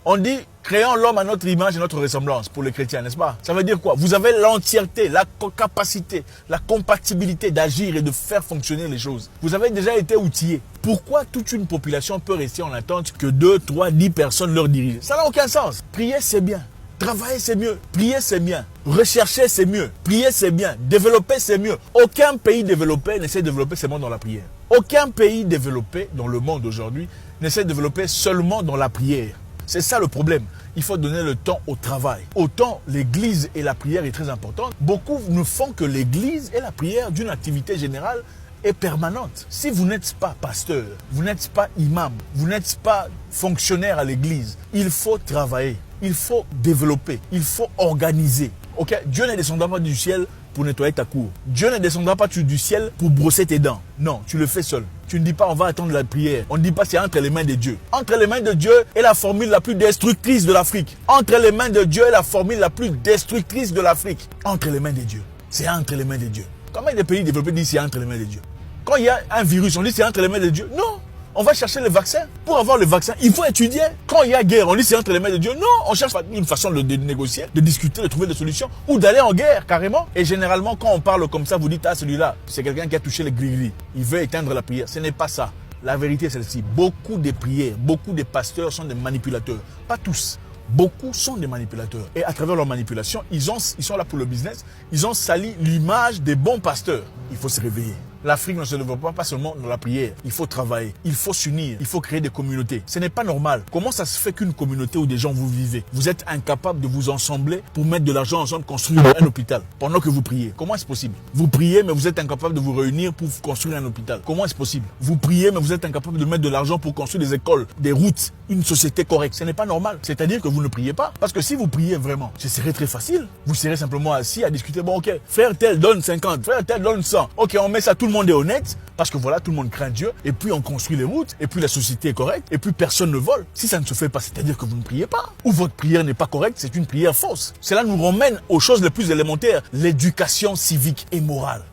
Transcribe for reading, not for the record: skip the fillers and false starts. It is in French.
On dit, créons l'homme à notre image et notre ressemblance pour les chrétiens, n'est-ce pas? Ça veut dire quoi? Vous avez l'entièreté, la capacité, la compatibilité d'agir et de faire fonctionner les choses. Vous avez déjà été outillé. Pourquoi toute une population peut rester en attente que 2, 3, 10 personnes leur dirigent? Ça n'a aucun sens. Prier, c'est bien. Travailler, c'est mieux. Prier, c'est bien. Rechercher, c'est mieux. Prier, c'est bien. Développer, c'est mieux. Aucun pays développé n'essaie de développer seulement dans la prière. Aucun pays développé dans le monde aujourd'hui n'essaie de développer seulement dans la prière. C'est ça le problème. Il faut donner le temps au travail. Autant l'église et la prière est très importante, beaucoup ne font que l'église et la prière d'une activité générale et permanente. Si vous n'êtes pas pasteur, vous n'êtes pas imam, vous n'êtes pas fonctionnaire à l'église, il faut travailler, il faut développer, il faut organiser. Ok, Dieu ne descendra pas du ciel pour nettoyer ta cour. Dieu ne descendra pas du ciel pour brosser tes dents. Non, tu le fais seul. Tu ne dis pas on va attendre la prière. On ne dit pas c'est entre les mains de Dieu. Entre les mains de Dieu est la formule la plus destructrice de l'Afrique. Entre les mains de Dieu est la formule la plus destructrice de l'Afrique. Entre les mains de Dieu. C'est entre les mains de Dieu. Combien de pays développés disent c'est entre les mains de Dieu? Quand il y a un virus, on dit c'est entre les mains de Dieu. Non. On va chercher le vaccin. Pour avoir le vaccin, il faut étudier. Quand il y a guerre, on dit c'est entre les mains de Dieu. Non, on cherche une façon de négocier, de discuter, de trouver des solutions ou d'aller en guerre carrément. Et généralement, quand on parle comme ça, vous dites ah celui-là, c'est quelqu'un qui a touché les gris-gris. Il veut éteindre la prière. Ce n'est pas ça. La vérité est celle-ci. Beaucoup de prières, beaucoup de pasteurs sont des manipulateurs. Pas tous. Beaucoup sont des manipulateurs. Et à travers leur manipulation, ils sont là pour le business. Ils ont sali l'image des bons pasteurs. Il faut se réveiller. L'Afrique ne se développe pas seulement dans la prière. Il faut travailler, il faut s'unir, il faut créer des communautés. Ce n'est pas normal. Comment ça se fait qu'une communauté où des gens vous vivez, vous êtes incapable de vous ensembler pour mettre de l'argent ensemble, construire un hôpital pendant que vous priez? Comment est-ce possible? Vous priez mais vous êtes incapable de vous réunir pour construire un hôpital. Comment est-ce possible? Vous priez mais vous êtes incapable de mettre de l'argent pour construire des écoles, des routes, une société correcte. Ce n'est pas normal. C'est-à-dire que vous ne priez pas. Parce que si vous priez vraiment, ce serait très facile. Vous serez simplement assis à discuter. Bon ok, frère tel donne 50, frère tel donne 100. Ok, on met ça, tout le monde est honnête. Parce que voilà, tout le monde craint Dieu. Et puis on construit les routes. Et puis la société est correcte. Et puis personne ne vole. Si ça ne se fait pas, c'est-à-dire que vous ne priez pas. Ou votre prière n'est pas correcte, c'est une prière fausse. Cela nous ramène aux choses les plus élémentaires. L'éducation civique et morale.